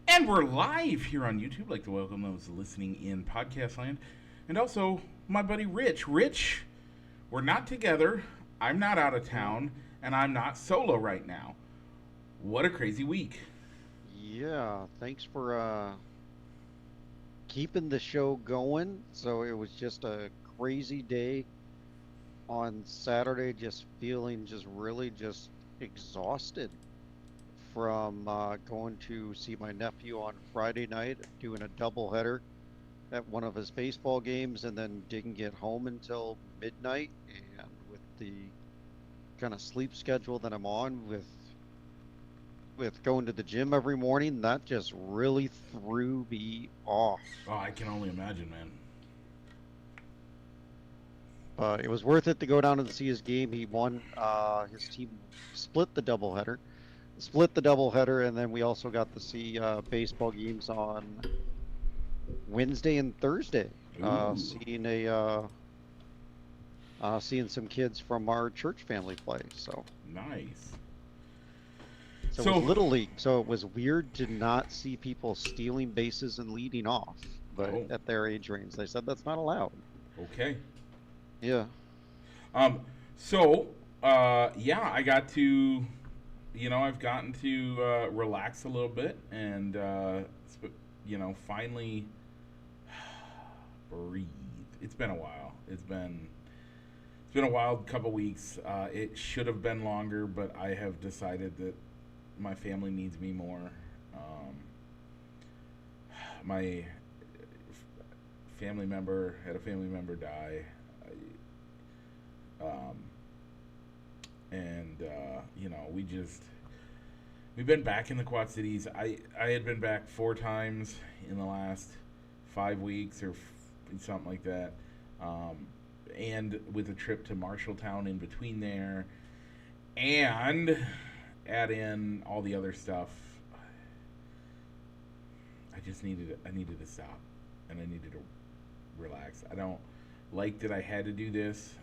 And we're live here on YouTube. I'd like to welcome those listening in podcast land. And also my buddy Rich. Rich, we're not together. I'm not out of town. And I'm not solo right now. What a crazy week. Yeah, thanks for keeping the show going. So it was just a crazy day on Saturday, just feeling just really just exhausted from going to see my nephew on Friday night, doing a doubleheader at one of his baseball games, and then didn't get home until midnight. And with the kind of sleep schedule that I'm on with going to the gym every morning, that just really threw me off. Oh, I can only imagine, man. It was worth it to go down and see his game. He won. His team split the doubleheader, and then we also got to see baseball games on Wednesday and Thursday. Ooh. Seeing some kids from our church family play. Nice. So it was Little League. So it was weird to not see people stealing bases and leading off, but at their age range, they said that's not allowed. Okay. Yeah. Yeah, I got to, I've gotten to relax a little bit and, finally breathe. It's been a while. It's been a wild couple weeks. It should have been longer, but I have decided that my family needs me more. My family member had a family member die. We've been back in the Quad Cities. I had been back 4 times in the last 5 weeks or something like that, and with a trip to Marshalltown in between there, and add in all the other stuff. I needed to stop, and I needed to relax. I don't like that I had to do this.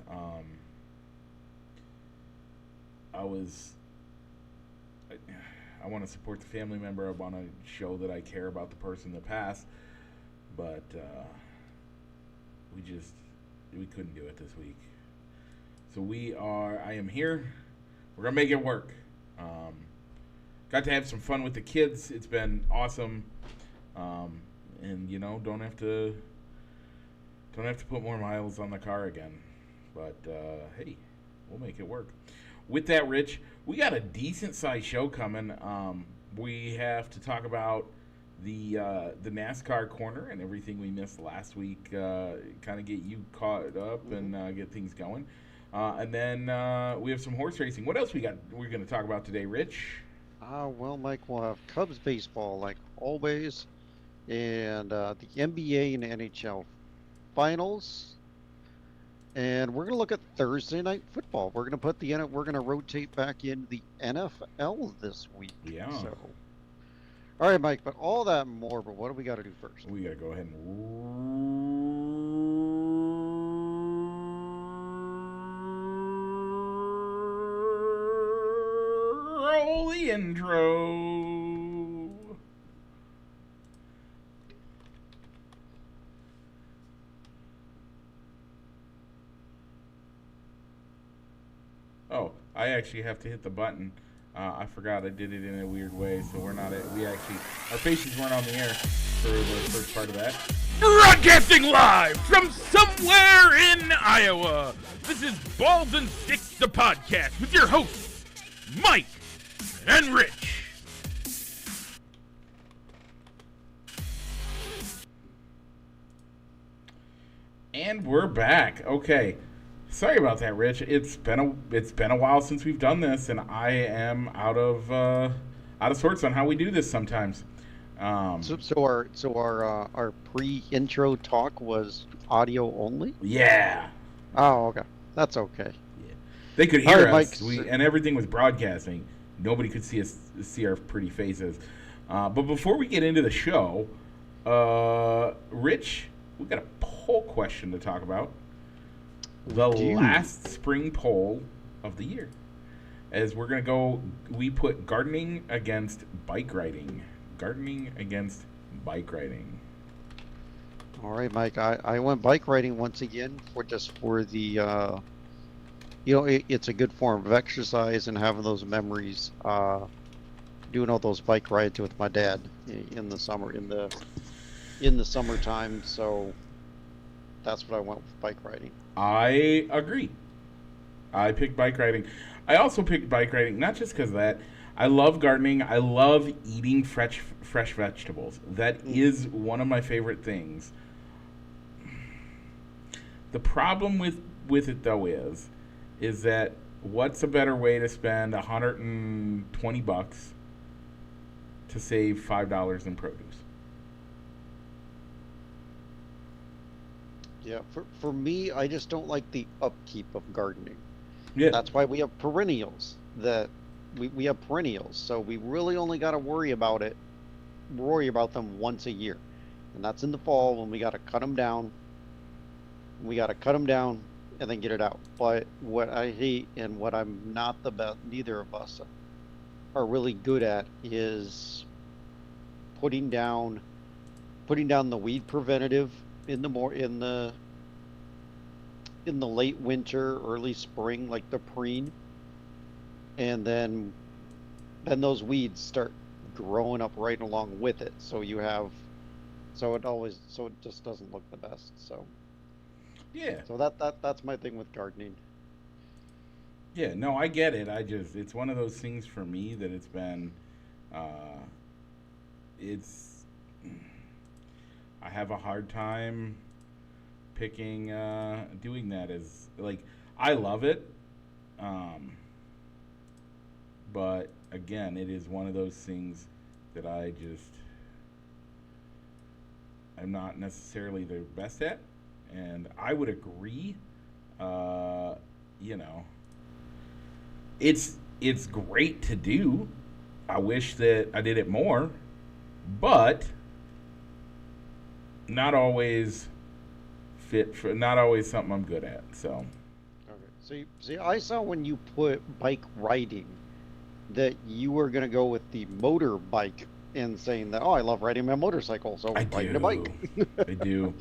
I want to support the family member. I want to show that I care about the person that passed, but we couldn't do it this week. So I am here. We're gonna make it work. Got to have some fun with the kids. It's been awesome, and don't have to put more miles on the car again. But hey, we'll make it work. With that, Rich, we got a decent sized show coming. We have to talk about the NASCAR corner and everything we missed last week. Kind of get you caught up and get things going. And then we have some horse racing. What else we're going to talk about today, Rich? Well, Mike, we'll have Cubs baseball like always, and the NBA and NHL finals. And we're going to look at Thursday night football. We're going to rotate back in the NFL this week. Yeah. So, all right, Mike, but all that and more, but what do we got to do first? We got to go ahead and roll the intro. Oh, I actually have to hit the button. I forgot I did it in a weird way, so our faces weren't on the air for the first part of that. Broadcasting live from somewhere in Iowa, this is Balls and Sticks, the podcast, with your hosts, Mike and Rich. And we're back. Okay. Sorry about that, Rich. It's been a while since we've done this, and I am out of sorts on how we do this sometimes. So our pre-intro talk was audio only? Yeah. Oh, okay. That's okay. Yeah. They could hear right, us, Mike, and everything was broadcasting. Nobody could see our pretty faces. But before we get into the show, Rich, we got a poll question to talk about. The last spring poll of the year. As we're going to go, we put gardening against bike riding. gardening against bike riding. All right, Mike. I went bike riding once again for the it's a good form of exercise and having those memories. Doing all those bike rides with my dad in the summer in the summertime. So that's what I went with bike riding. I agree. I picked bike riding. I also picked bike riding not just because of that. I love gardening. I love eating fresh vegetables. That is one of my favorite things. The problem with it though is that what's a better way to spend $120 to save $5 in produce? Yeah, for me, I just don't like the upkeep of gardening. Yeah. That's why we have perennials. That we have perennials, so we really only got to worry about them once a year, and that's in the fall when we got to cut them down. We got to cut them down and then get it out. But what I hate and what I'm not the best, neither of us are really good at is putting down the weed preventative in the late winter, early spring, like the preen, and then those weeds start growing up right along with it. So it just doesn't look the best. So Yeah. so that's my thing with gardening. Yeah, no, I get it. It's one of those things for me that it's been, it's, I have a hard time picking, doing that as, like, I love it, but again, it is one of those things that I'm not necessarily the best at, and I would agree, you know, it's great to do. I wish that I did it more, but not always not always something I'm good at. So Okay. See, I saw when you put bike riding that you were gonna go with the motorbike and saying that, oh, I love riding my motorcycle, so I riding do. a bike. I do.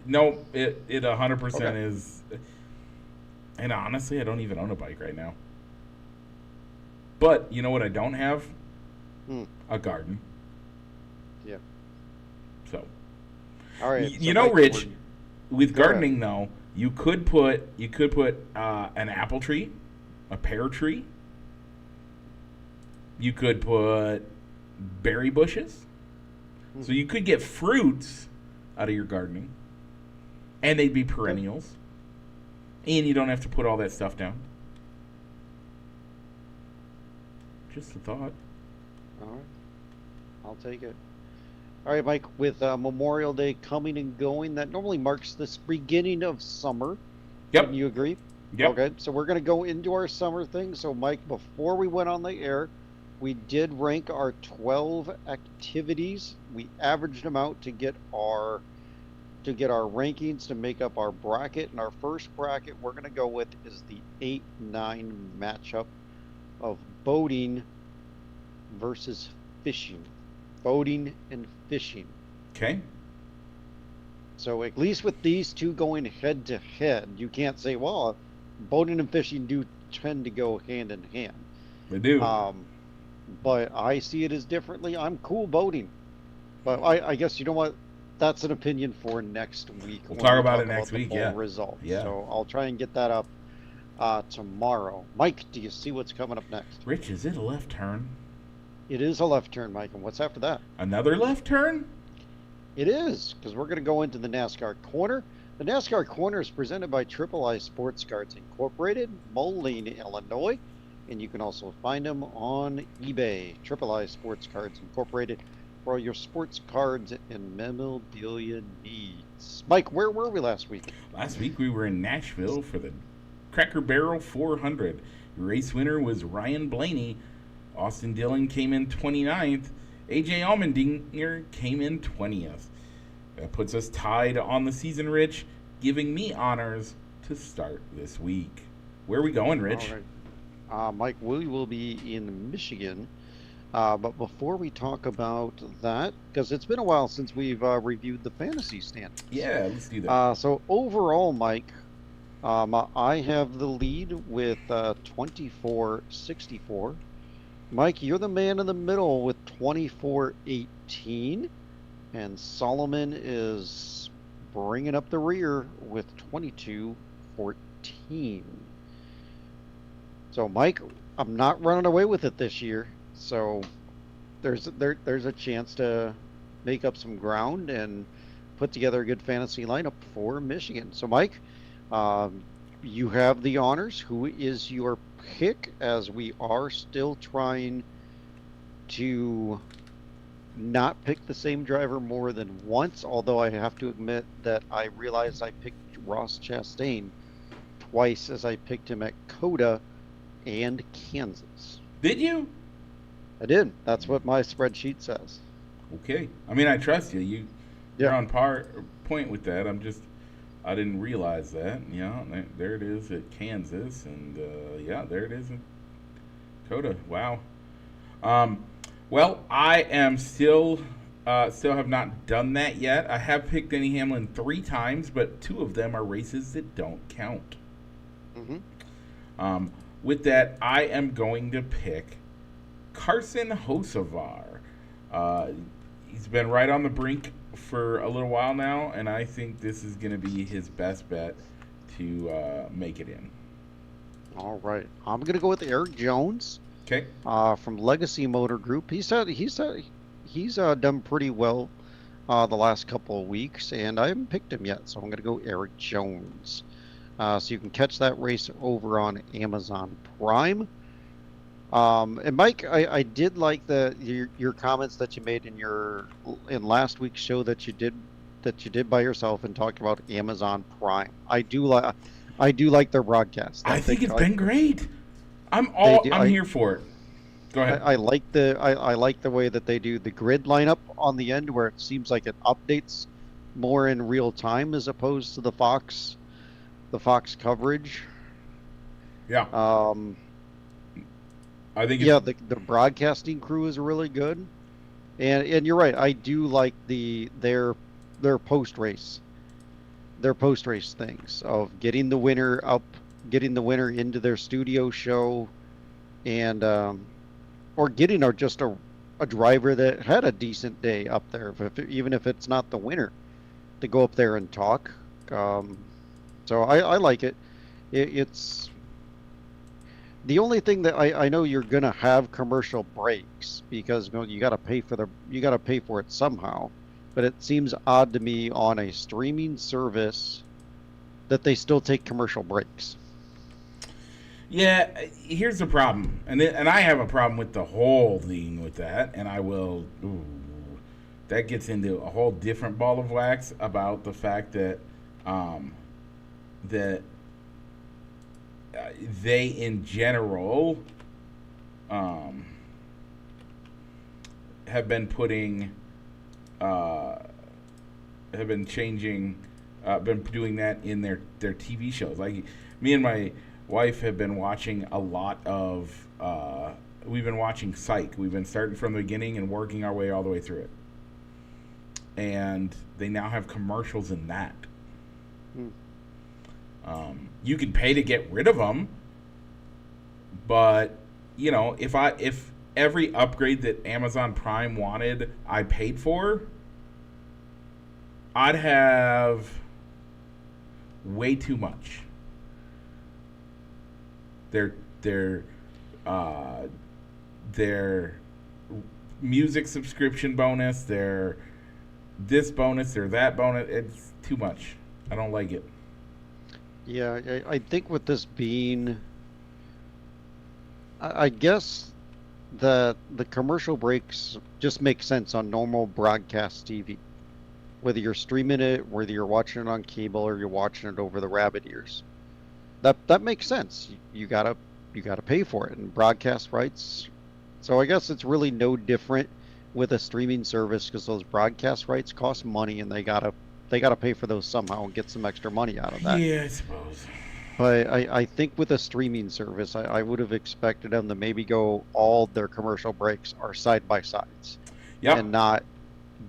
No, it 100% Okay. is. And honestly, I don't even own a bike right now. But you know what I don't have? Hmm. A garden. Yeah. So All right. you So know, Mike, Rich, with Go ahead. gardening though, you could put an apple tree, a pear tree. You could put berry bushes. So you could get fruits out of your gardening, and they'd be perennials. And you don't have to put all that stuff down. Just a thought. All right. I'll take it. All right, Mike, with Memorial Day coming and going, that normally marks the beginning of summer. Yep. Wouldn't you agree? Yep. Okay, so we're going to go into our summer thing. So, Mike, before we went on the air, we did rank our 12 activities. We averaged them out to get our rankings to make up our bracket. And our first bracket we're going to go with is the 8-9 matchup of boating versus fishing. Boating and fishing. Okay. So at least with these two going head to head, you can't say, well, boating and fishing do tend to go hand in hand. They do. But I see it as differently. I'm cool boating. But I guess, you know what? That's an opinion for next week. We'll when talk we about it next the week, full yeah. Results. Yeah. So I'll try and get that up tomorrow. Mike, do you see what's coming up next? Rich, is it a left turn? It is a left turn, Mike. And what's after that? Another left turn? It is, because we're going to go into the NASCAR Corner. The NASCAR Corner is presented by Triple I Sports Cards Incorporated, Moline, Illinois. And you can also find them on eBay. Triple I Sports Cards Incorporated for all your sports cards and memorabilia needs. Mike, where were we last week? Last week we were in Nashville for the Cracker Barrel 400. Your race winner was Ryan Blaney. Austin Dillon came in 29th. AJ Allmendinger came in 20th. That puts us tied on the season, Rich, giving me honors to start this week. Where are we going, Rich? All right. Mike, we will be in Michigan But before we talk about that, because it's been a while since we've reviewed the fantasy standings. Yeah, let's do that. So overall, Mike, I have the lead with 24-64. Mike, you're the man in the middle with 24-18. And Solomon is bringing up the rear with 22-14. So, Mike, I'm not running away with it this year. So there's a chance to make up some ground and put together a good fantasy lineup for Michigan. So, Mike, you have the honors. Who is your pick? As we are still trying to not pick the same driver more than once, although I have to admit that I realized I picked Ross Chastain twice, as I picked him at Coda and Kansas. Did you? I did. That's what my spreadsheet says. Okay. I mean, I trust you. You're Yeah. on point with that. I didn't realize that. Yeah, there it is at Kansas, and yeah, there it is in Coda. Wow. Well, I am still have not done that yet. I have picked Denny Hamlin 3 times, but 2 of them are races that don't count. Mm-hmm. With that, I am going to pick Carson Hocevar. He's been right on the brink for a little while now, and I think this is going to be his best bet to make it in. All right. I'm going to go with Eric Jones. Okay. From Legacy Motor Group. He's done pretty well the last couple of weeks, and I haven't picked him yet, so I'm going to go Eric Jones. So you can catch that race over on Amazon Prime. And Mike, I did like your comments that you made in last week's show that you did by yourself and talked about Amazon Prime. I do like their broadcast. I think it's been great. I'm here for it. Go ahead. I like the way that they do the grid lineup on the end, where it seems like it updates more in real time as opposed to the Fox coverage. Yeah. I think the broadcasting crew is really good, and you're right. I do like their post race things of getting the winner into their studio show, and or getting just a driver that had a decent day up there, even if it's not the winner, to go up there and talk. So I like it. It's the only thing that I know you're gonna have commercial breaks, because you got to pay for it somehow. But it seems odd to me on a streaming service that they still take commercial breaks. Yeah, here's the problem, and I have a problem with the whole thing with that, and I will. That gets into a whole different ball of wax about the fact that they in general have been putting have been changing been doing that in their TV shows. Like, me and my wife have been watching a lot of we've been watching Psych. We've been starting from the beginning and working our way all the way through it, and they now have commercials in that. You can pay to get rid of them, but if every upgrade that Amazon Prime wanted I paid for, I'd have way too much. Their music subscription bonus, their this bonus, their that bonus, it's too much. I don't like it. Yeah, I think with this being, I guess the commercial breaks just make sense on normal broadcast TV. Whether you're streaming it, whether you're watching it on cable, or you're watching it over the rabbit ears, that makes sense. You gotta pay for it, and broadcast rights. So I guess it's really no different with a streaming service, because those broadcast rights cost money, and they gotta pay for those somehow and get some extra money out of that. Yeah, I suppose. But I think with a streaming service, I would have expected them to maybe go all their commercial breaks are side by sides Yep. and not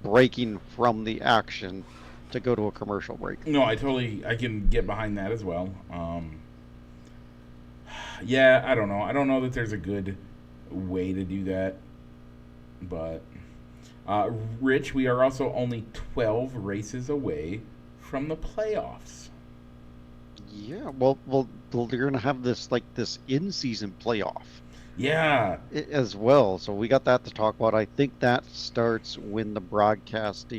breaking from the action to go to a commercial break. No, I can get behind that as well. Yeah, I don't know. I don't know that there's a good way to do that, but Rich, we are also only 12 races away from the playoffs. Yeah, well, they're gonna have this in-season playoff Yeah, as well. So we got that to talk about. I think that starts when the broadcast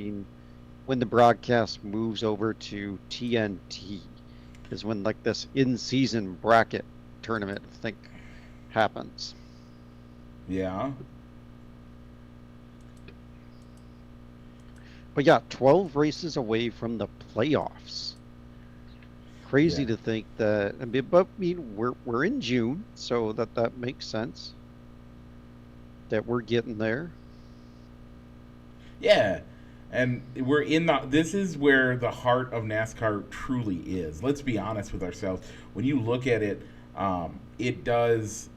moves over to TNT, is when like this in-season bracket tournament I think happens. yeah, But yeah, 12 races away from the playoffs. Crazy yeah, to think that. I mean, we're in June, so that makes sense that we're getting there. yeah. And we're in the. This is where the heart of NASCAR truly is. Let's be honest with ourselves. When you look at it, it does.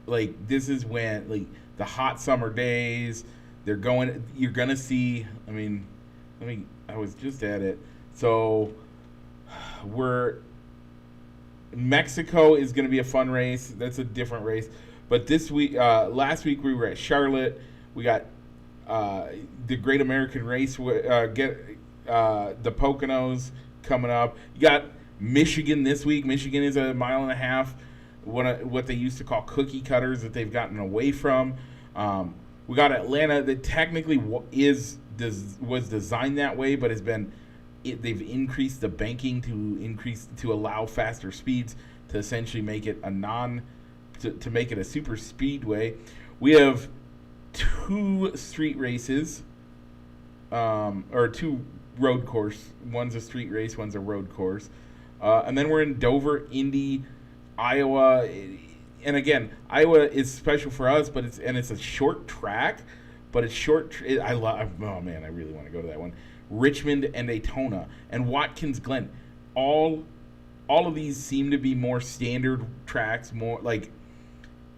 Like this is when like the hot summer days. They're going. You're gonna see. I mean, let me. I was just at it. So we're Mexico is going to be a fun race. That's a different race. But this week, last week we were at Charlotte. We got the Great American Race. Get the Poconos coming up. You got Michigan this week. Michigan is a mile and a half. What they used to call cookie cutters that they've gotten away from. We got Atlanta that technically was designed that way, but has been they've increased the banking to allow faster speeds to essentially make it to make it a super speedway. We have two street races, or two road course. One's a street race, one's a road course, and then we're in Dover, Indy, Iowa. And again, Iowa is special for us, but it's a short track, but it's short. I love. Oh man, I really want to go to that one. Richmond and Daytona and Watkins Glen, all of these seem to be more standard tracks. More like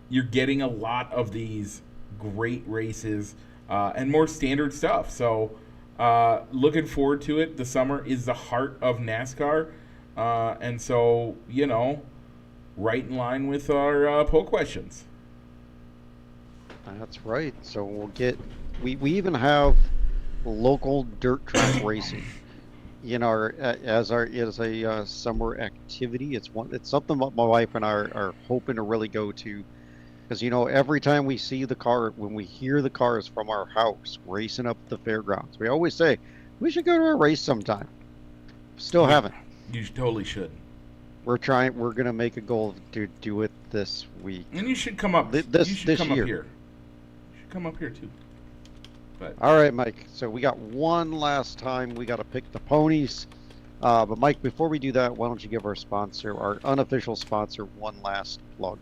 you're getting a lot of these great races and more standard stuff. So looking forward to it. The summer is the heart of NASCAR, and so right in line with our poll questions. That's right. So we even have local dirt track racing in our as a summer activity. It's something that my wife and I are hoping to really go to, because every time we see when we hear the cars from our house racing up the fairgrounds, we always say we should go to a race sometime. Still haven't. You totally should. We're gonna make a goal to do it this week. And you should come up. This you should come year. up here. You should come up here too. But All right, Mike. So we got one last time. We got to pick the ponies. But Mike, before we do that, why don't you give our unofficial sponsor, one last plug?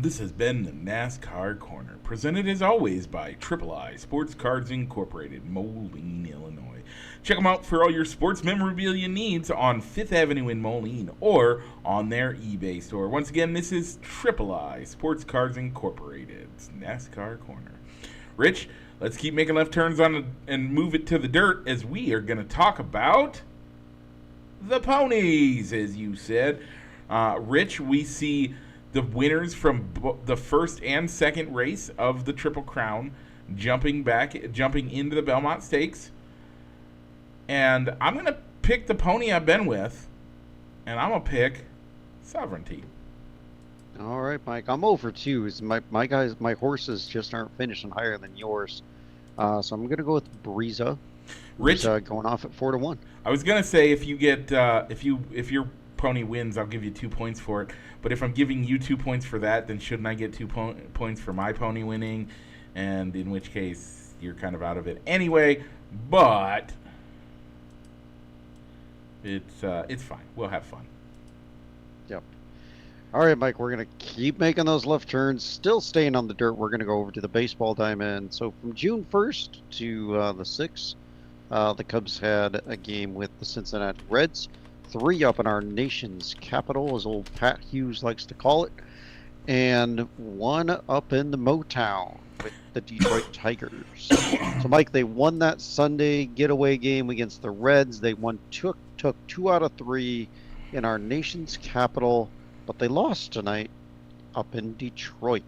this has been the NASCAR Corner, presented as always by Triple I Sports Cards Incorporated, Moline, Illinois. Check them out for all your sports memorabilia needs on 5th Avenue in Moline or on their eBay store. Once again, this is Triple I Sports Cards Incorporated, NASCAR Corner. Rich, let's keep making left turns and move it to the dirt, as we are going to talk about the ponies, as you said. Rich, we see the winners from the first and second race of the Triple Crown jumping into the Belmont Stakes. And I'm going to pick the pony I've been with, and I'm going to pick Sovereignty. All right, Mike. I'm over 2. My horses just aren't finishing higher than yours. So I'm gonna go with Breeza. Rich, going off at 4-1. I was gonna say if you get if your pony wins, I'll give you 2 points for it. But if I'm giving you 2 points for that, then shouldn't I get 2 points for my pony winning? And in which case you're kind of out of it anyway. But it's fine. We'll have fun. Yep. All right, Mike, we're going to keep making those left turns, still staying on the dirt. We're going to go over to the baseball diamond. So from June 1st to the 6th, the Cubs had a game with the Cincinnati Reds. 3 up in our nation's capital, as old Pat Hughes likes to call it, and 1 up in the Motown with the Detroit Tigers. So, Mike, they won that Sunday getaway game against the Reds. They took 2 out of 3 in our nation's capital, but they lost tonight up in Detroit.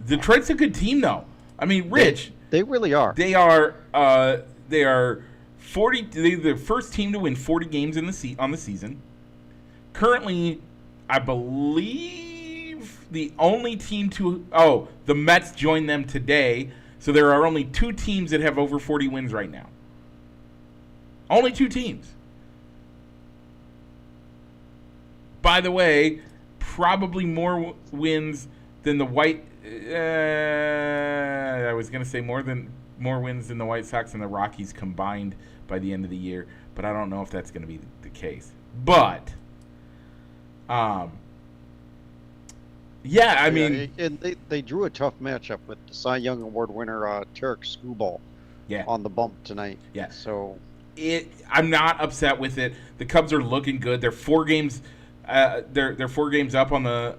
Detroit's a good team, though. I mean, Rich. They really are. They are. They are 40. They're the first team to win 40 games on the season. Currently, I believe the only team to. Oh, the Mets joined them today. So there are only 2 teams that have over 40 wins right now. Only 2 teams. By the way, probably more wins than the White. I was gonna say more wins than the White Sox and the Rockies combined by the end of the year, but I don't know if that's gonna be the case. But, yeah, I mean, and they drew a tough matchup with the Cy Young Award winner Tarek Skubal on the bump tonight. Yeah, so I'm not upset with it. The Cubs are looking good. They're 4 games. They're 4 games up on the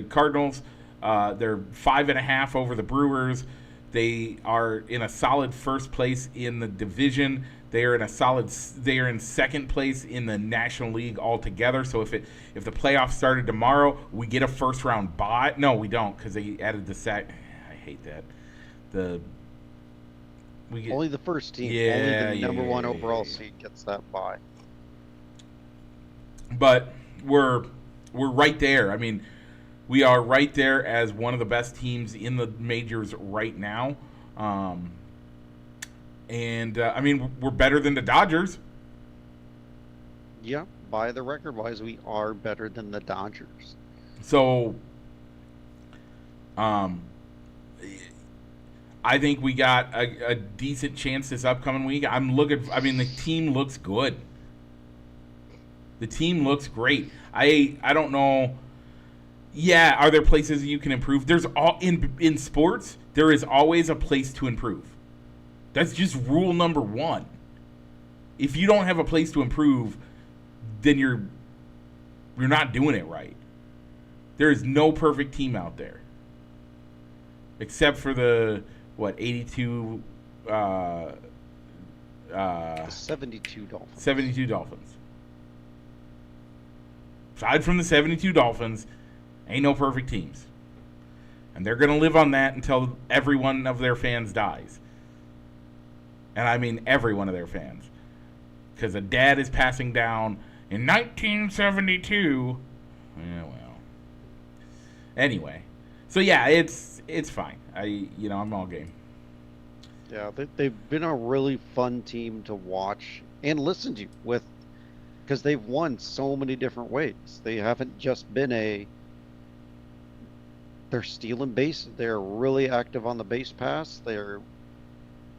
Cardinals. They're 5.5 over the Brewers. They are in a solid first place in the division. They are in second place in the National League altogether. So if the playoffs started tomorrow, we get a first round bye. No, we don't, because they added the sack. I hate that. Only the first team, only the number 1 overall seed gets that bye. But we're right there. I mean, we are right there as one of the best teams in the majors right now. I mean, we're better than the Dodgers. Yeah, by the record-wise, we are better than the Dodgers. So, I think we got a decent chance this upcoming week. I mean, the team looks good. The team looks great. I don't know. Yeah, are there places you can improve? There's in sports, there is always a place to improve. That's just rule number 1. If you don't have a place to improve, then you're not doing it right. There is no perfect team out there. Except for the 82 72 Dolphins. 72 Dolphins. Aside from the 72 Dolphins, ain't no perfect teams. And they're going to live on that until every one of their fans dies. And I mean every one of their fans. Because a dad is passing down in 1972. Yeah, well. Anyway. So yeah, it's fine. I'm all game. Yeah, they've been a really fun team to watch and listen to because they've won so many different ways. They haven't just been they're stealing base. They're really active on the base pass.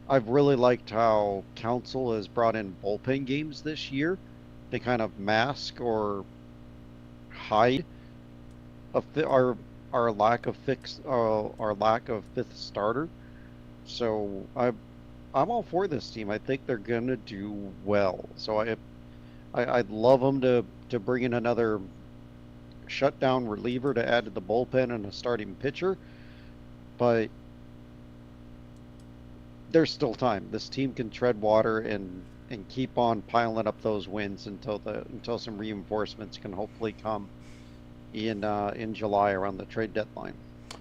I've really liked how Council has brought in bullpen games this year. They kind of mask or hide our lack of fifth starter. So I'm all for this team. I think they're gonna do well. So I'd love them to bring in another shutdown reliever to add to the bullpen and a starting pitcher, but there's still time. This team can tread water and keep on piling up those wins until some reinforcements can hopefully come in July around the trade deadline.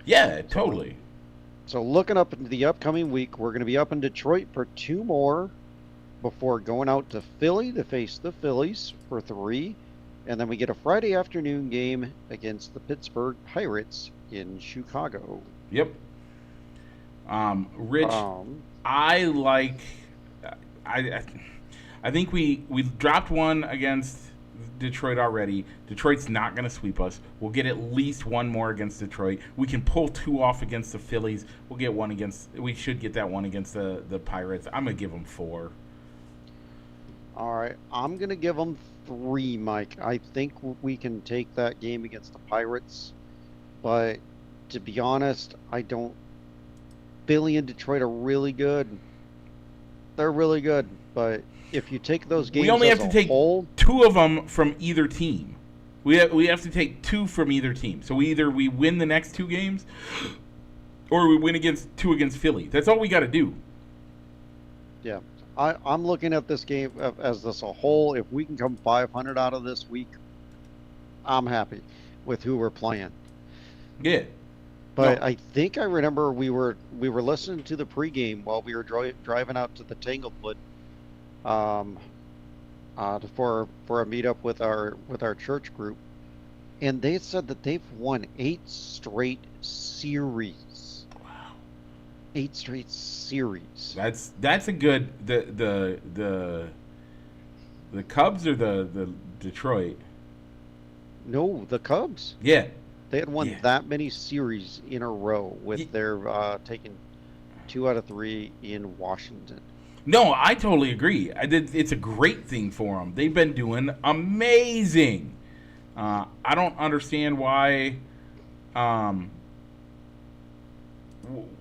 Yeah, totally. So looking up into the upcoming week, we're going to be up in Detroit for 2 more before going out to Philly to face the Phillies for 3. And then we get a Friday afternoon game against the Pittsburgh Pirates in Chicago. Yep. Rich, I think we dropped one against Detroit already. Detroit's not going to sweep us. We'll get at least 1 more against Detroit. We can pull 2 off against the Phillies. We should get that one against the Pirates. I'm going to give them 4. All right. I'm going to give them 3, Mike. I think we can take that game against the Pirates. But to be honest, Philly and Detroit are really good. They're really good, but if you take those We games only as have to a take whole, 2 of them from either team. We have to take 2 from either team. So either we win the next 2 games, or we win against 2 against Philly. That's all we got to do. yeah, I'm looking at this game as this a whole. If we can come 500 out of this week, I'm happy with who we're playing. Yeah. But No. I think I remember we were listening to the pregame while we were driving out to the Tanglefoot, um, for a meetup with our church group, and they said that they've won 8 straight series. Wow. 8 straight series. That's a good the Cubs or the Detroit. No, the Cubs. Yeah. They had won Yeah. that many series in a row with Ye- their taking 2 out of 3 in Washington. No, I totally agree. It's a great thing for them. They've been doing amazing. I don't understand um,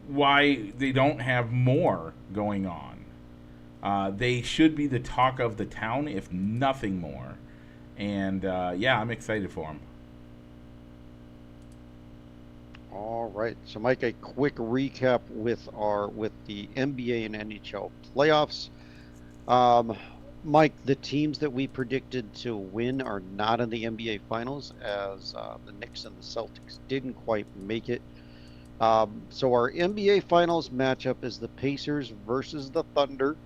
why they don't have more going on. They should be the talk of the town, if nothing more. And yeah, I'm excited for them. All right. So, Mike, a quick recap with the NBA and NHL playoffs. Mike, the teams that we predicted to win are not in the NBA Finals, as the Knicks and the Celtics didn't quite make it. So our NBA Finals matchup is the Pacers versus the Thunder.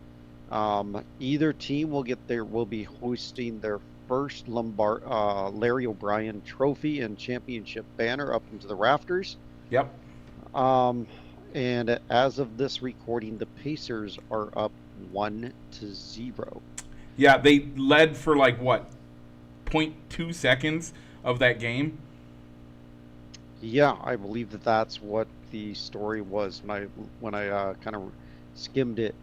Either team will be hosting their first Larry O'Brien Trophy and championship banner up into the rafters. Yep. And as of this recording, the Pacers are up 1-0. Yeah, they led for like what, 0.2 seconds of that game. Yeah, I believe that's what the story was when I kind of skimmed it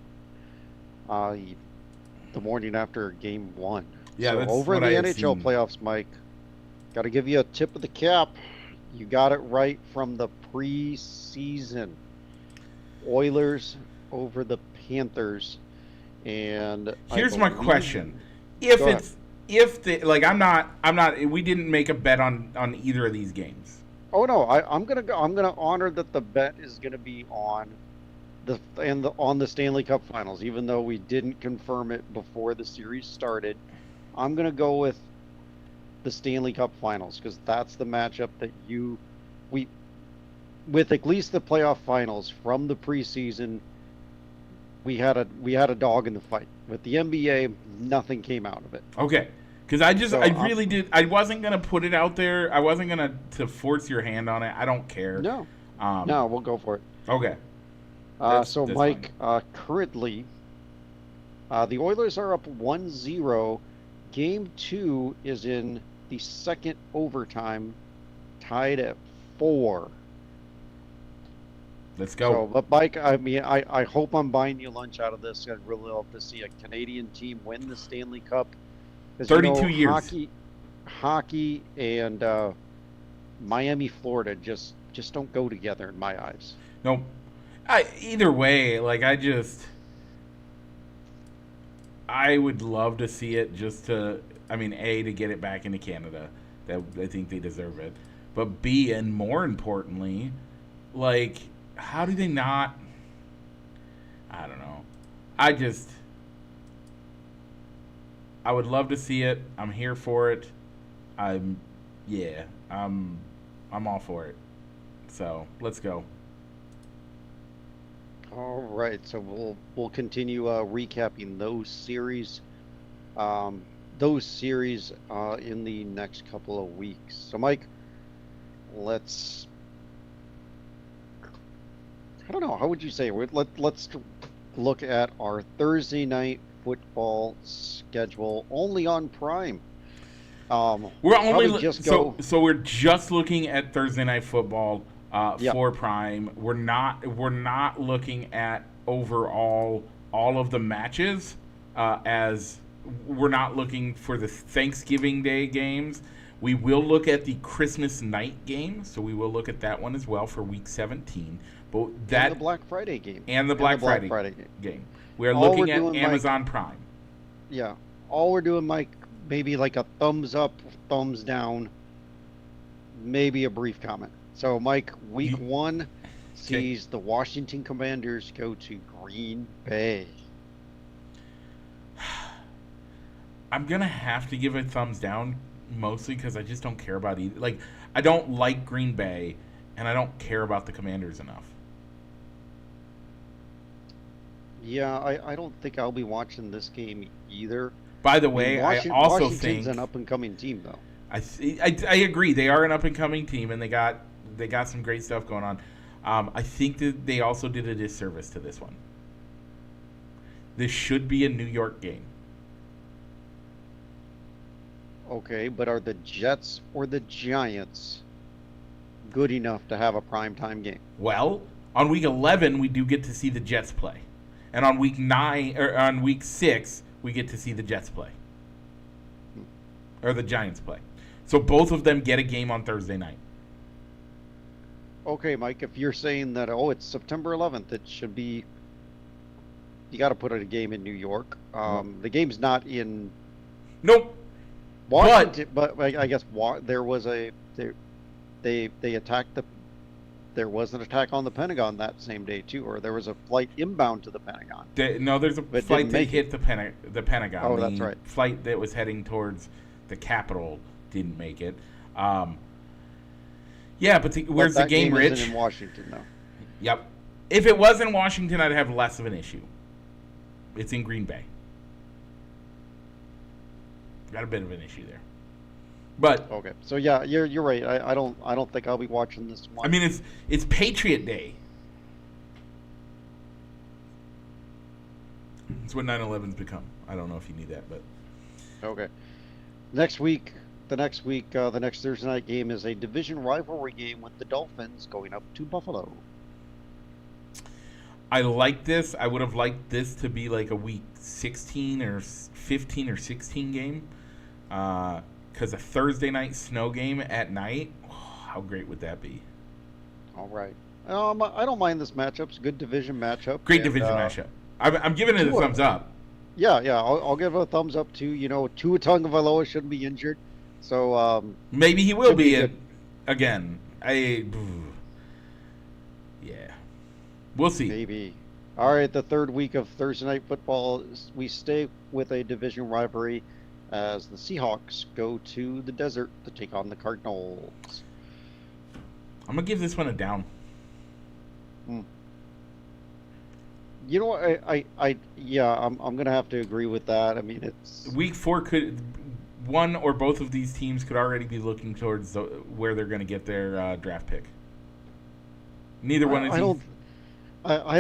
the morning after Game 1. Yeah, so that's over in what the I had NHL seen. playoffs, Mike, got to give you a tip of the cap. You got it right from the preseason. Oilers over the Panthers, and Here's my question: Go ahead. we didn't make a bet on either of these games. Oh no, I'm gonna honor that the bet is gonna be on the Stanley Cup Finals, even though we didn't confirm it before the series started. I'm gonna go with the Stanley Cup Finals because that's the matchup that with at least the playoff finals from the preseason. We had a dog in the fight. With the NBA, nothing came out of it. Okay, because I really did. I wasn't gonna put it out there. I wasn't gonna to force your hand on it. I don't care. No, no, we'll go for it. Okay. So, that's Mike, currently, the Oilers are up 1-0. Game 2 is in the second overtime, tied at 4. Let's go. So, but Mike, I mean, I hope I'm buying you lunch out of this. I'd really love to see a Canadian team win the Stanley Cup. 'Cause, 32 years. Hockey and Miami, Florida just don't go together in my eyes. No, either way, like I would love to see it just to, I mean, A, to get it back into Canada. That I think they deserve it. But B, and more importantly, like, how do they not? I don't know. I would love to see it. I'm here for it. I'm all for it. So let's go. All right, so we'll continue recapping those series in the next couple of weeks. So, Mike, I don't know, how would you say let's look at our Thursday night football schedule only on Prime. We're only probably just go. so we're just looking at Thursday night football Yep. for Prime. We're not looking at overall all of the matches, as we're not looking for the Thanksgiving Day games. We will look at the Christmas night game, so we will look at that one as well for Week 17. But And the Black Friday game. and the Black Friday game. game. We're all we're looking at doing, Mike, Amazon Prime. yeah, all we're doing, Mike, maybe like a thumbs up, thumbs down, maybe a brief comment. So, Mike, week You, one okay. sees the Washington Commanders go to Green Bay. I'm gonna have to give a thumbs down, mostly because I just don't care about either. Like, I don't like Green Bay, and I don't care about the Commanders enough. Yeah, I don't think I'll be watching this game either. By the I mean, way, I also Washington's think an up and coming team, though. I agree they are an up and coming team, and they got some great stuff going on. I think that they also did a disservice to this one. This should be a New York game. Okay, but are the Jets or the Giants good enough to have a primetime game? Well, on week 11 we do get to see the Jets play, and on week 9 or on week 6 we get to see the Jets play, or the Giants play. So both of them get a game on Thursday night. Okay, Mike, if you're saying that, oh, it's September 11th, it should be, you got to put a game in New York. The game's not in Nope. Washington, but I guess there was they attacked there was an attack on the Pentagon that same day too, or there was a flight inbound to the Pentagon. No, there's a But flight didn't that make hit the Pentagon. Oh, the that's right. Flight that was heading towards the Capitol didn't make it. Yeah, but where's But the game, isn't Rich? in Washington, though. Yep. If it was in Washington, I'd have less of an issue. It's in Green Bay. Got a bit of an issue there. But Okay, so yeah, you're right. I don't think I'll be watching this one. I mean, it's Patriot Day. It's what 9/11's become. I don't know if you knew that, but Okay. The next Thursday night game is a division rivalry game with the Dolphins going up to Buffalo. I like this. I would have liked this to be like a week 16 or 15 or 16 game. Because a Thursday night snow game at night, how great would that be? All right. I don't mind this matchup. It's a good division matchup. Great and, division matchup. I'm giving it a thumbs up. Yeah. I'll give it a thumbs up too. You know, Tua Tagovailoa shouldn't be injured, so Maybe he will be good. again. Yeah, we'll see. maybe. All right. The third week of Thursday night football, we stay with a division rivalry as the Seahawks go to the desert to take on the Cardinals. I'm gonna give this one a down. You know what? I'm gonna have to agree with that. I mean, it's Week 4 could one or both of these teams could already be looking towards where they're gonna get their draft pick. Neither one is. I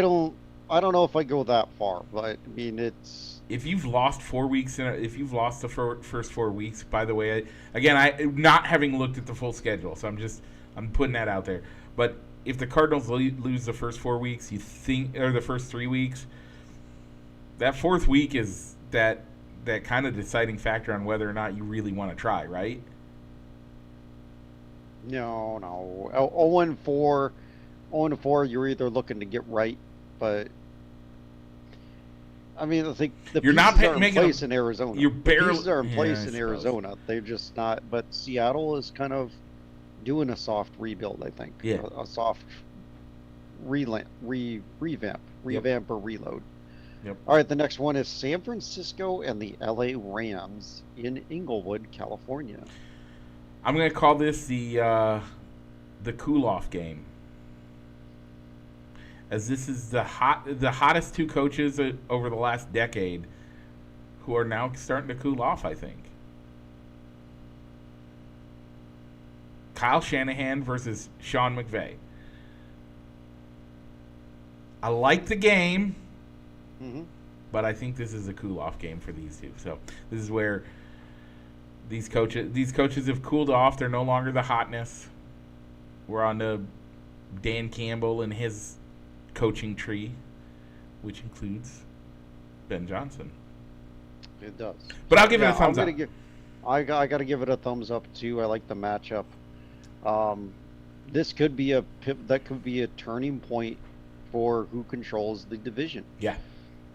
don't know if I go that far, but I mean, it's. If you've lost 4 weeks, if you've lost the first 4 weeks, by the way, I not having looked at the full schedule, so I'm putting that out there. But if the Cardinals lose the first 4 weeks, or the first 3 weeks, that fourth week is that kind of deciding factor on whether or not you really want to try, right? No. 0-4, 0-4. You're either looking to get right, but. I mean, I think the You're pieces not are in place in Arizona. You're The barely pieces are in place I in suppose. Arizona. They're just not. But Seattle is kind of doing a soft rebuild. I think. Yeah. A soft revamp or reload. Yep. All right. The next one is San Francisco and the LA Rams in Inglewood, California. I'm gonna call this the cool-off game, as this is the hottest two coaches over the last decade who are now starting to cool off, I think. Kyle Shanahan versus Sean McVay. I like the game, but I think this is a cool-off game for these two. So this is where these coaches have cooled off. They're no longer the hotness. We're on to Dan Campbell and his coaching tree, which includes Ben Johnson. It does. But I'll give it a thumbs up. I got to give it a thumbs up too. I like the matchup. This could be a turning point for who controls the division. Yeah.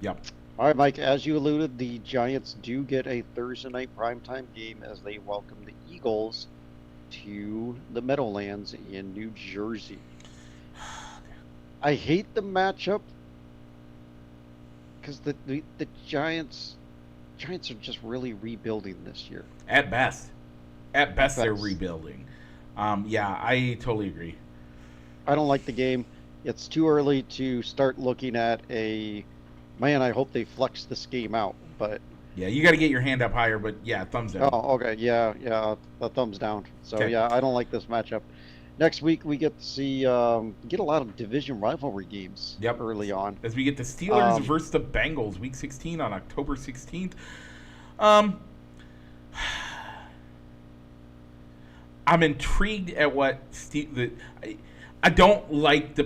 Yep. All right, Mike, as you alluded, the Giants do get a Thursday night primetime game as they welcome the Eagles to the Meadowlands in New Jersey. I hate the matchup because the Giants are just really rebuilding this year. At best. At best, they're best. rebuilding. Yeah, I totally agree. I don't like the game. It's too early to start looking at man, I hope they flex this game out. But Yeah, you got to get your hand up higher, but yeah, thumbs down. oh, okay, yeah, a thumbs down. So Okay. yeah, I don't like this matchup. Next week we get to see get a lot of division rivalry games Yep. early on. As we get the Steelers Um, versus the Bengals, Week 16 on October 16th. I'm intrigued at what I don't like the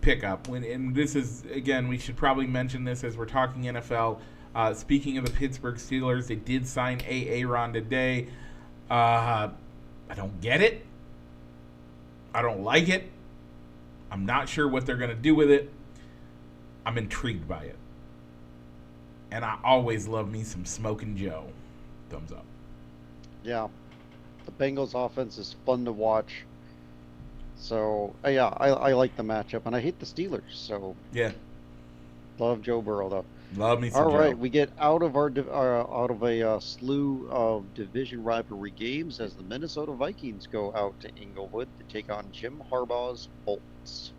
pickup and this is, again, we should probably mention this as we're talking NFL. Speaking of the Pittsburgh Steelers, they did sign Aaron today. I don't get it. I don't like it. I'm not sure what they're going to do with it. I'm intrigued by it. And I always love me some Smokin' Joe. Thumbs up. yeah, the Bengals offense is fun to watch. So yeah, I like the matchup, and I hate the Steelers. So Yeah. love Joe Burrow though. Love me some All Joe. right, we get out of a slew of division rivalry games as the Minnesota Vikings go out to Inglewood to take on Jim Harbaugh's Bolts.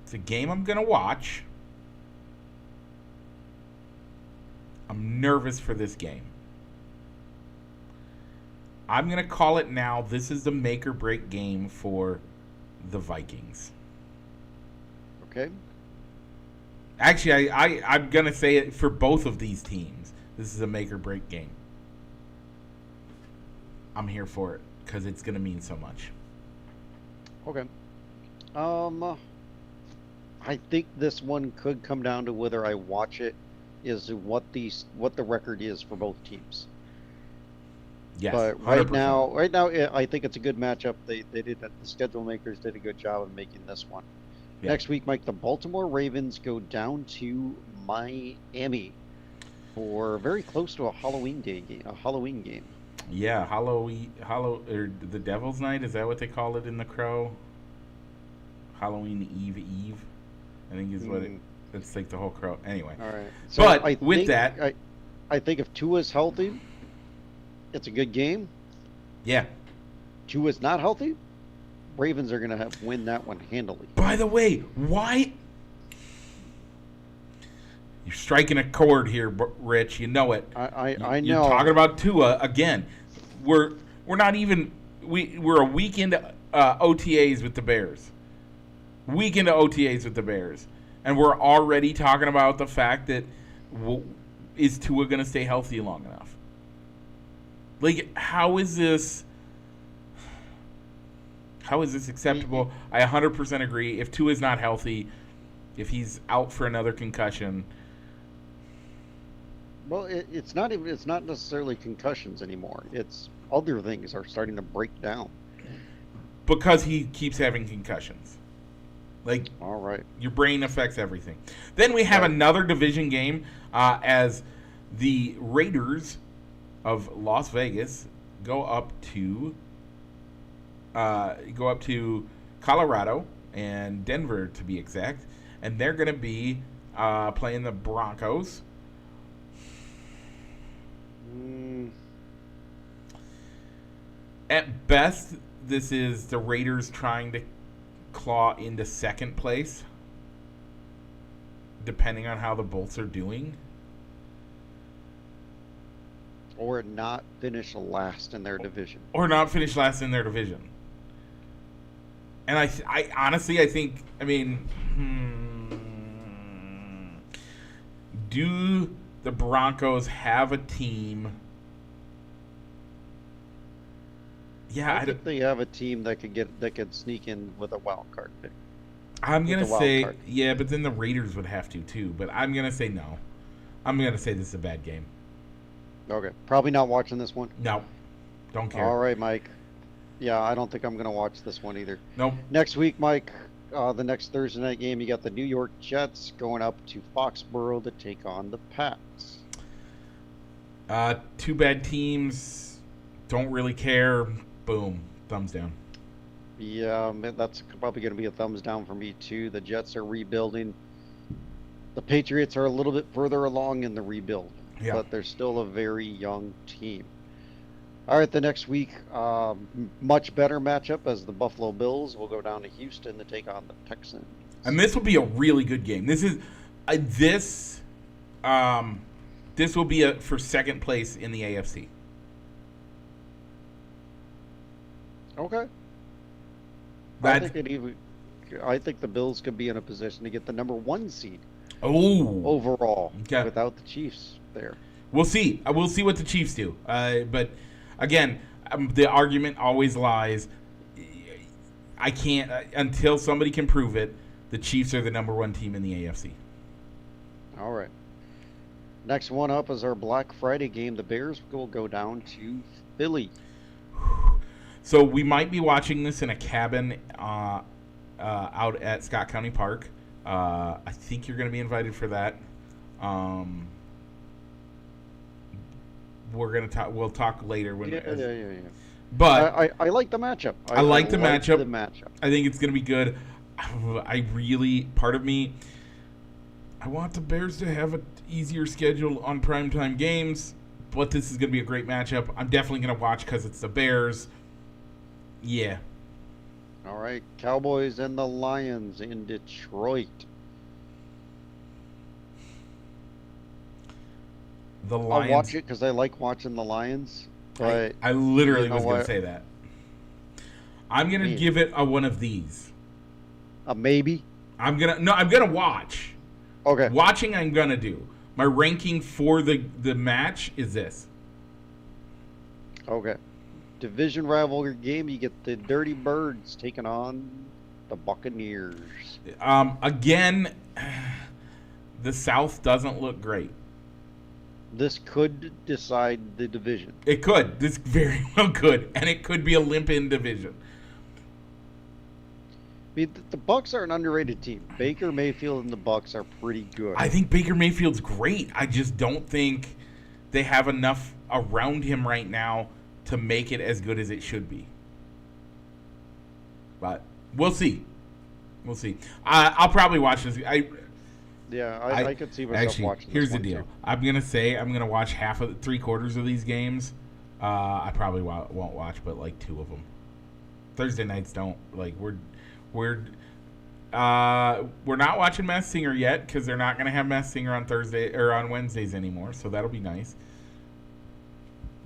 It's a game I'm going to watch. I'm nervous for this game. I'm going to call it now. This is the make or break game for the Vikings. Okay. Actually, I'm going to say it for both of these teams. This is a make or break game. I'm here for it because it's going to mean so much. Okay. I think this one could come down to whether I watch it, is what the record is for both teams. Yes, But 100%. right now, I think it's a good matchup. They did the schedule makers did a good job of making this one. Yeah. Next week, Mike, the Baltimore Ravens go down to Miami for very close to a Halloween game. Yeah, or the Devil's Night, is that what they call it in the Crow? Halloween Eve, I think is what it's like the whole Crow. Anyway. All right. But I with think, that, I think if Tua's healthy, it's a good game. yeah. Tua's not healthy, Ravens are gonna win that one handily. By the way, why? You're striking a chord here, Rich. You know it. I know. You're talking about Tua again. We're not even we're a week into OTAs with the Bears. Week into OTAs with the Bears, and we're already talking about the fact that is Tua going to stay healthy long enough? Like, how is this acceptable? I 100% agree. If Tua is not healthy, if he's out for another concussion. Well, it's not necessarily concussions anymore. It's other things are starting to break down. Because he keeps having concussions. Like, All right. your brain affects everything. Then we have another division game as the Raiders of Las Vegas go up to Colorado and Denver, to be exact, and they're going to be playing the Broncos. At best, this is the Raiders trying to claw into second place, depending on how the Bolts are doing. Or not finish last in their division. Or not finish last in their division. And I honestly, I think, do the Broncos have a team? Yeah, I think they have a team that could sneak in with a wild card pick. I'm gonna the wild say card. yeah, but then the Raiders would have to too. But I'm gonna say no. I'm gonna say this is a bad game. Okay, probably not watching this one. No, don't care. All right, Mike. Yeah, I don't think I'm going to watch this one either. Nope. Next week, Mike, the next Thursday night game, you got the New York Jets going up to Foxborough to take on the Pats. Two bad teams. Don't really care. Boom. Thumbs down. Yeah, that's probably going to be a thumbs down for me too. The Jets are rebuilding. The Patriots are a little bit further along in the rebuild, but they're still a very young team. All right, the next week, much better matchup as the Buffalo Bills will go down to Houston to take on the Texans. And this will be a really good game. This is this will be for second place in the AFC. Okay. I think the Bills could be in a position to get the number 1 seed. Overall, without the Chiefs there. We'll see. We'll see what the Chiefs do. But again, the argument always lies. I can't until somebody can prove it. The Chiefs are the number 1 team in the AFC. All right. Next one up is our Black Friday game. The Bears will go down to Philly. So we might be watching this in a cabin out at Scott County Park. I think you're going to be invited for that. We'll talk later when. Yeah. But I like the matchup. I like the matchup. I think it's going to be good. Part of me, I want the Bears to have an easier schedule on primetime games, but this is going to be a great matchup. I'm definitely going to watch because it's the Bears. Yeah. All right, Cowboys and the Lions in Detroit. The Lions. I'll watch it because I like watching the Lions. But I literally was going to say that. I'm going to give it a one of these. A maybe? I'm going to watch. Okay. Watching I'm going to do. My ranking for the match is this. Okay. Division rivalry game, you get the Dirty Birds taking on the Buccaneers. Again, the South doesn't look great. This could decide the division. It could. This very well could. And it could be a limp-in division. I mean, the Bucs are an underrated team. Baker Mayfield and the Bucs are pretty good. I think Baker Mayfield's great. I just don't think they have enough around him right now to make it as good as it should be. But we'll see. We'll see. I'll probably watch this. I could see myself watching this. Here's the deal. Too. I'm going to watch 3/4 of these games. I probably won't watch but like 2 of them. Thursday nights don't. Like we're not watching Masked Singer yet because they're not going to have Masked Singer on Thursday or on Wednesdays anymore, so that'll be nice.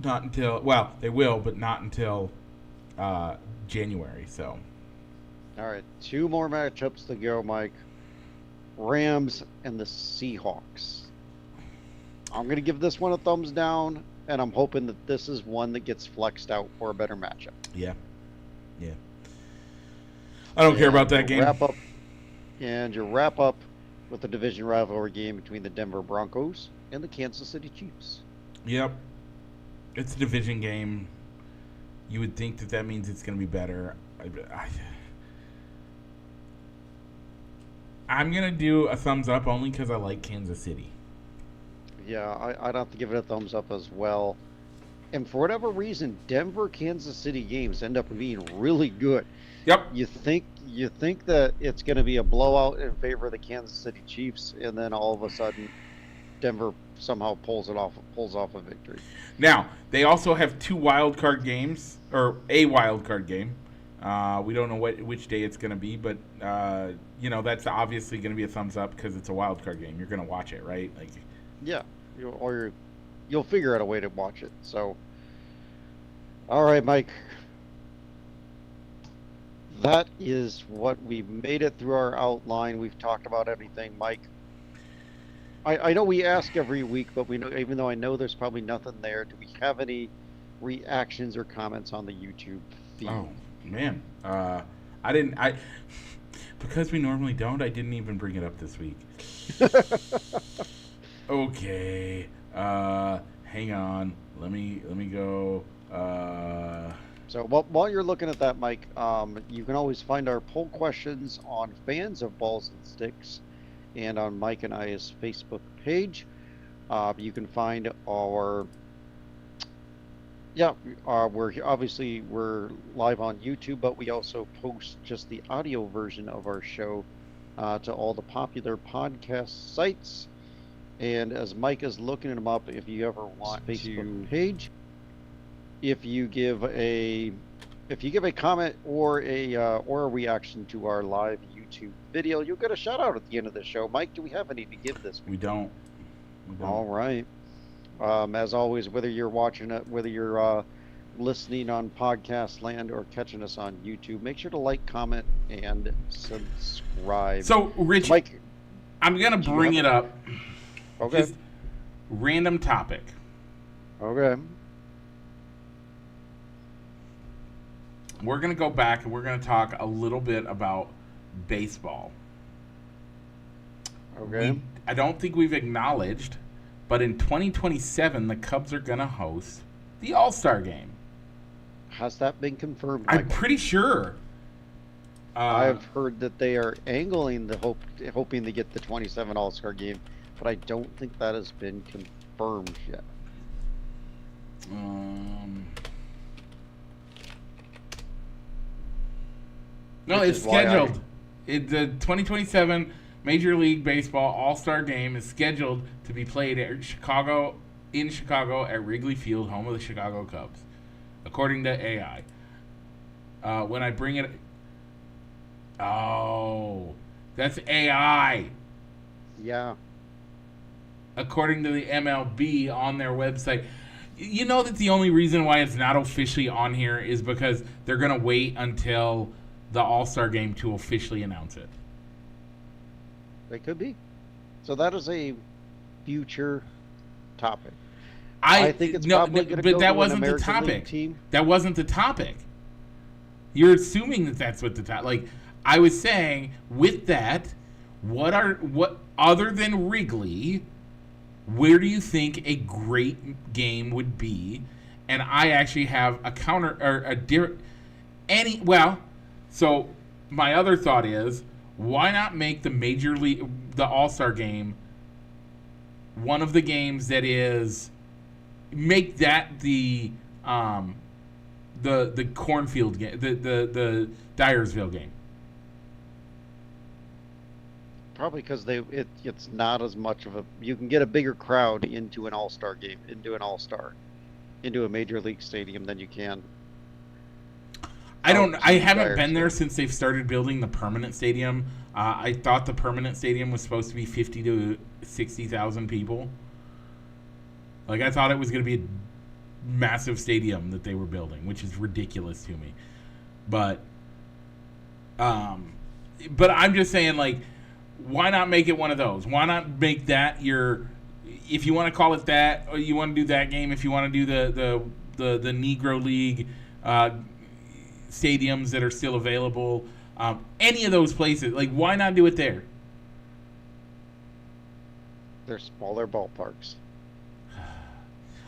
Not until, well, they will, but not until January. So, all right, 2 more matchups to go, Mike. Rams and the Seahawks. I'm going to give this one a thumbs down, and I'm hoping that this is one that gets flexed out for a better matchup. Yeah. I don't care about that game. You wrap up with the division rivalry game between the Denver Broncos and the Kansas City Chiefs. Yep. It's a division game. You would think that means it's going to be better. I'm going to do a thumbs up only because I like Kansas City. Yeah, I'd have to give it a thumbs up as well. And for whatever reason, Denver-Kansas City games end up being really good. Yep. You think that it's going to be a blowout in favor of the Kansas City Chiefs, and then all of a sudden, Denver somehow pulls off a victory. Now, they also have 2 wild card games, or a wild card game. We don't know which day it's going to be, but that's obviously going to be a thumbs up because it's a wild card game. You're going to watch it, right? Like, yeah, you'll figure out a way to watch it. So, all right, Mike. That is what we made it through our outline. We've talked about everything, Mike. I know we ask every week, but even though I know there's probably nothing there, do we have any reactions or comments on the YouTube feed? Oh man, because we normally don't. I didn't even bring it up this week. Okay, hang on. Let me go. So while you're looking at that, Mike, you can always find our poll questions on Fans of Balls and Sticks and on Mike and I's Facebook page. You can find our yeah, we're live on YouTube, but we also post just the audio version of our show to all the popular podcast sites. And as Mike is looking them up, if you ever want Facebook page, if you give a comment or a reaction to our live YouTube video, you'll get a shout out at the end of the show. Mike, do we have any to give this week? We don't. All right. As always, whether you're watching it, whether you're listening on podcast land or catching us on YouTube, make sure to like, comment, and subscribe. So, Rich, Mike, I'm gonna bring it up. Okay. Just random topic. Okay. We're gonna go back and we're gonna talk a little bit about baseball. Okay. I don't think we've acknowledged, but in 2027, the Cubs are gonna host the All-Star Game. Has that been confirmed, I'm Michael? pretty sure. I've heard that they are angling hoping to get the 27 All-Star Game, but I don't think that has been confirmed yet. No, it's scheduled. The 2027 Major League Baseball All-Star Game is scheduled to be played in Chicago at Wrigley Field, home of the Chicago Cubs, according to AI. When I bring it... Oh, that's AI. Yeah. According to the MLB on their website. You know that the only reason why it's not officially on here is because they're going to wait until the All-Star Game to officially announce it. They could be. So that is a future topic. I think it's probably going to go that to wasn't an the American topic. League team. That wasn't the topic. You're assuming that that's what the topic. Like I was saying, with that, what other than Wrigley, where do you think a great game would be? And I actually have a counter or a different So my other thought is, why not make the All-Star Game one of the games that is, make that the cornfield game, the Dyersville game. Probably because it's not as much of a, you can get a bigger crowd into an All-Star game, into a Major League stadium than you can. I haven't been there since they've started building the permanent stadium. I thought the permanent stadium was supposed to be 50 to 60,000 people. Like I thought it was going to be a massive stadium that they were building, which is ridiculous to me. But I'm just saying, like, why not make it one of those? Why not make that your, if you want to call it that, or you want to do that game, if you want to do the Negro League stadiums that are still available, any of those places, like, why not do it there? They're smaller ballparks.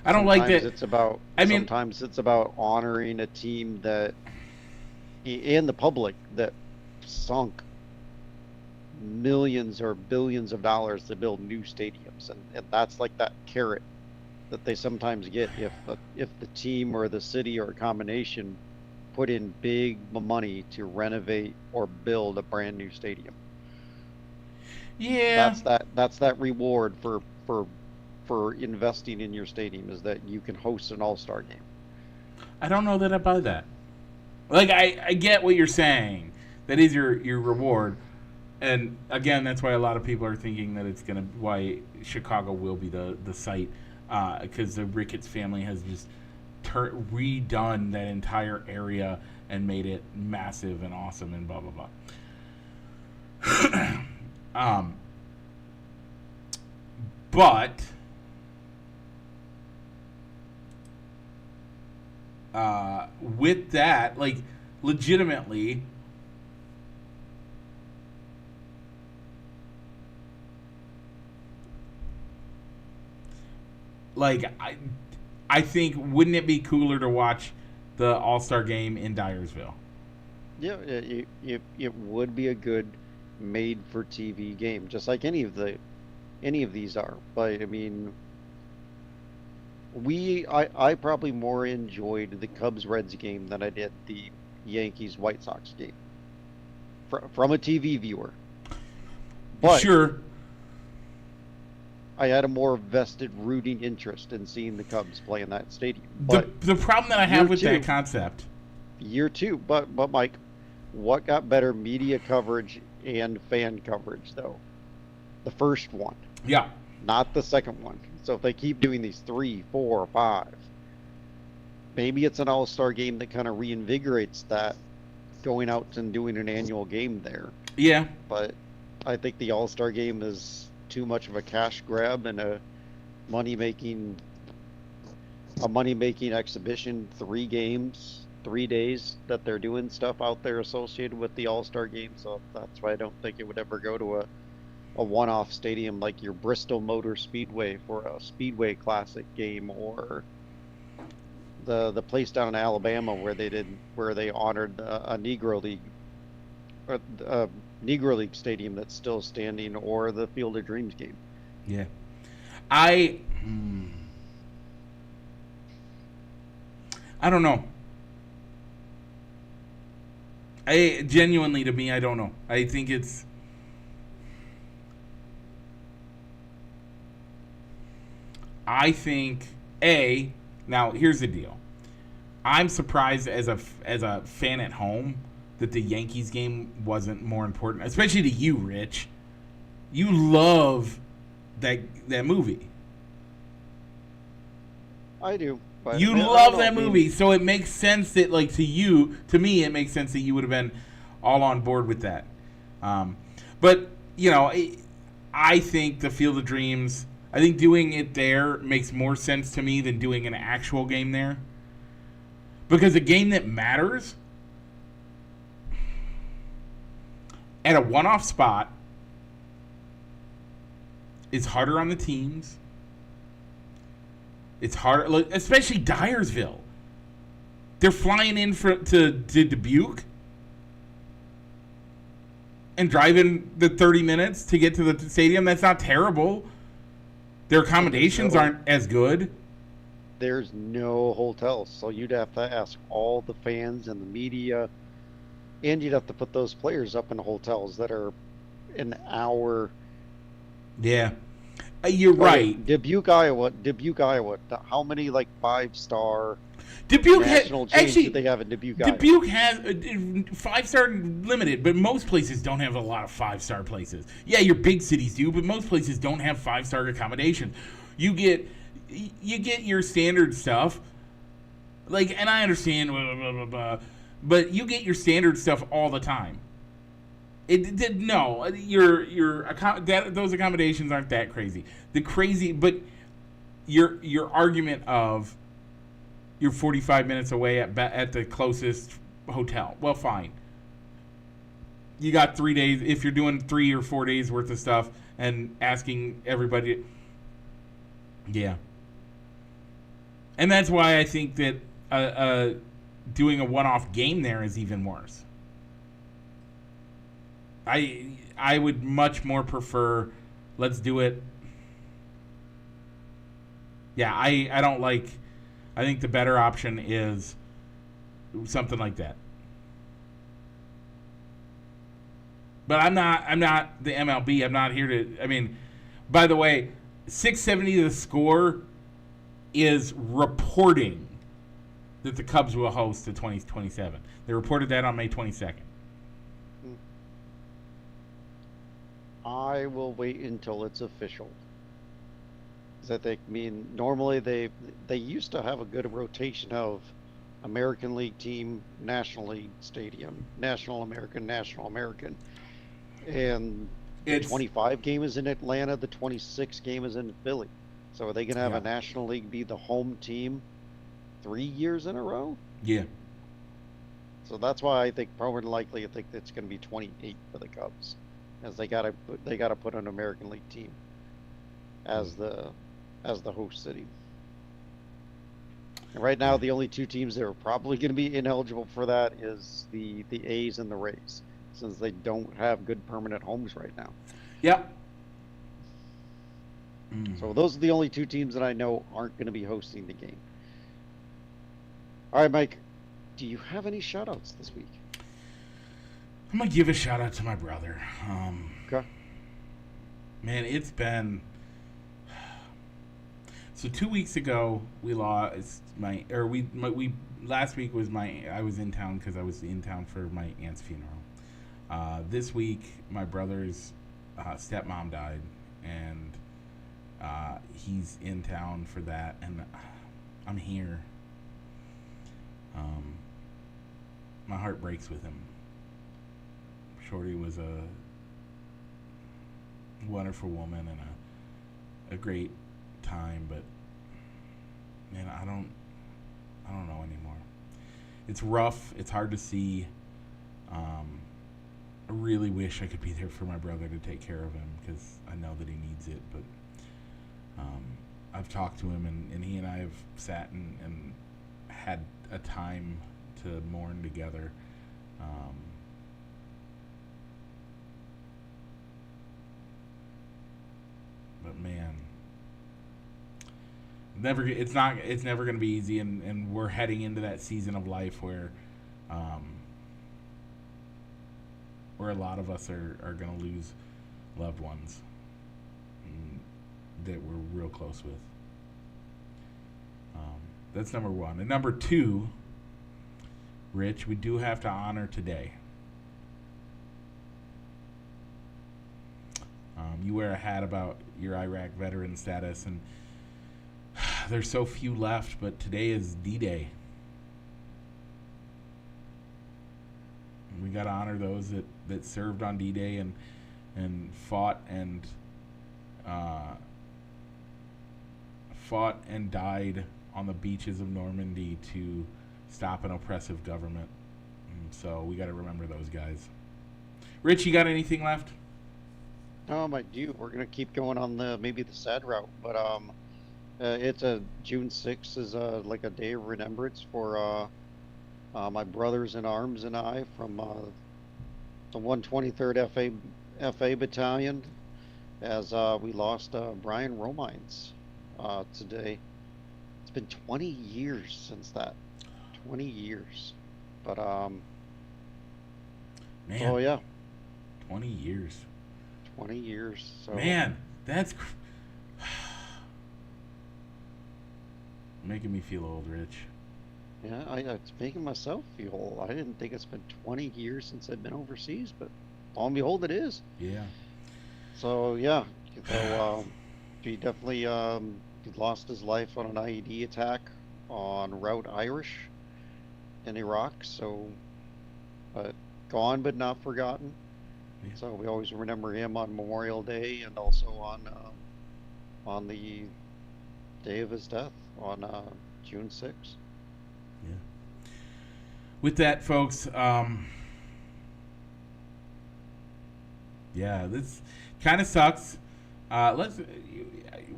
I don't like that. Sometimes it's about honoring a team that, and the public, that sunk millions or billions of dollars to build new stadiums, and that's like that carrot that they sometimes get if the team or the city or a combination put in big money to renovate or build a brand new stadium. Yeah, that's that reward for investing in your stadium, is that you can host an all-star game. I don't know that I buy that. Like, I get what you're saying. That is your reward. And again, that's why a lot of people are thinking that why Chicago will be the site, because the Ricketts family has just redone that entire area and made it massive and awesome and blah blah blah. But with that, like, legitimately, like, I think, wouldn't it be cooler to watch the All-Star game in Dyersville. Yeah, it would be a good made-for-TV game, just like any of these are. But I mean, I probably more enjoyed the Cubs Reds game than I did the Yankees White Sox game from a TV viewer. But Sure. I had a more vested rooting interest in seeing the Cubs play in that stadium. The, But the problem that I have with year that two, concept, year two, but Mike, what got better media coverage and fan coverage though? The first one, yeah, not the second one. So if they keep doing these 3, 4, 5, maybe it's an all-star game that kind of reinvigorates that, going out and doing an annual game there. yeah, But I think the all-star game is too much of a cash grab and a money-making exhibition. 3 games, 3 days that they're doing stuff out there associated with the all-star game. So that's why I don't think it would ever go to a one-off stadium like your Bristol Motor Speedway for a Speedway Classic game, or the place down in Alabama where they honored a Negro League stadium that's still standing, or the Field of Dreams game. yeah. I don't know. I genuinely, to me, I don't know. I think it's. I think now here's the deal. I'm surprised as a fan at home that the Yankees game wasn't more important, especially to you, Rich. You love that movie. I do. But You I don't love know, that I mean, movie, so it makes sense that, like, to me, it makes sense that you would have been all on board with that. But I think the Field of Dreams. I think doing it there makes more sense to me than doing an actual game there. Because a game that matters at a one-off spot is harder on the teams. It's harder, especially Dyersville. They're flying in to Dubuque and driving the 30 minutes to get to the stadium. That's not terrible. Their accommodations aren't as good. There's no hotels, so you'd have to ask all the fans and the media, and you'd have to put those players up in hotels that are an hour. Yeah, you're right. Dubuque, Iowa. How many 5-star Dubuque national chains do they have in Dubuque, Iowa? Dubuque has 5-star limited, but most places don't have a lot of 5-star places. Yeah, your big cities do, but most places don't have 5-star accommodations. You get your standard stuff, and I understand, blah, blah, blah, blah, but you get your standard stuff all the time. Those accommodations aren't that crazy. But your argument of you're 45 minutes away at the closest hotel. Well, fine. You got 3 days. If you're doing 3 or 4 days worth of stuff and asking everybody, yeah. And that's why I think that doing a one-off game there is even worse. I would much more prefer, let's do it. Yeah, I don't like. I think the better option is something like that. But I'm not the MLB. I'm not here to. I mean, by the way, 670 The Score is reporting that the Cubs will host the 2027. They reported that on May 22nd. I will wait until it's official. Normally they used to have a good rotation of American League team, National League stadium, National American, and the 25 game is in Atlanta, the 26 game is in Philly. So are they going to have a National League be the home team 3 years in a row? Yeah. So that's why I think more than likely it's going to be 28 for the Cubs, as they got to put an American League team as the host city. And right now, the only two teams that are probably going to be ineligible for that is the A's and the Rays, since they don't have good permanent homes right now. Yep. So those are the only two teams that I know aren't going to be hosting the game. All right, Mike, do you have any shout-outs this week? I'm going to give a shout-out to my brother. Okay. Man, it's been... So 2 weeks ago, we lost last week was I was in town because I was in town for my aunt's funeral. This week, my brother's stepmom died, and he's in town for that, and I'm here. My heart breaks with him. Shorty was a wonderful woman and a great time, but man, I don't know anymore. It's rough. It's hard to see. I really wish I could be there for my brother to take care of him because I know that he needs it. But I've talked to him, and he and I have sat and had a time to mourn together. But man, it's never going to be easy, and we're heading into that season of life where a lot of us are going to lose loved ones that we're real close with. That's number one. And number two, Rich, we do have to honor today. You wear a hat about your Iraq veteran status, and there's so few left, but today is D-Day. We got to honor those that served on D-Day and fought and died on the beaches of Normandy to stop an oppressive government. And so we got to remember those guys. Rich, you got anything left? I do. We're gonna keep going on maybe the sad route, but it's June 6th is like a day of remembrance for my brothers in arms and I from the 123rd FA Battalion, as we lost Brian Romines today. It's been 20 years since that. 20 years, but man, oh yeah, 20 years. 20 years. So man, that's making me feel old, Rich. yeah, it's making myself feel old. I didn't think it's been 20 years since I've been overseas, but lo and behold, it is. Yeah. So yeah, so he definitely he lost his life on an IED attack on Route Irish in Iraq. So, gone but not forgotten. Yeah. So we always remember him on Memorial Day and also on the day of his death on June 6th. Yeah. With that, folks, yeah, this kind of sucks.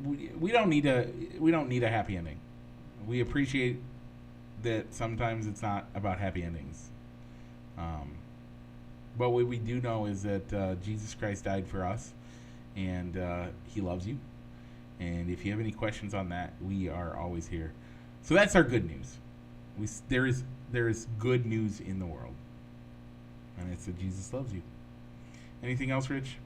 We don't need a happy ending. We appreciate that sometimes it's not about happy endings. But what we do know is that Jesus Christ died for us, and he loves you. And if you have any questions on that, we are always here. So that's our good news. There is good news in the world, and it's that Jesus loves you. Anything else, Rich?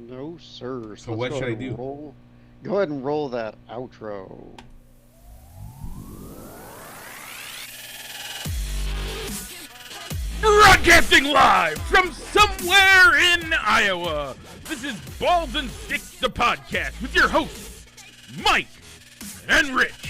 No, sir. So what should I do? Go ahead and roll that outro. Broadcasting live from somewhere in Iowa, this is Balls and Sticks, the podcast, with your hosts, Mike and Rich.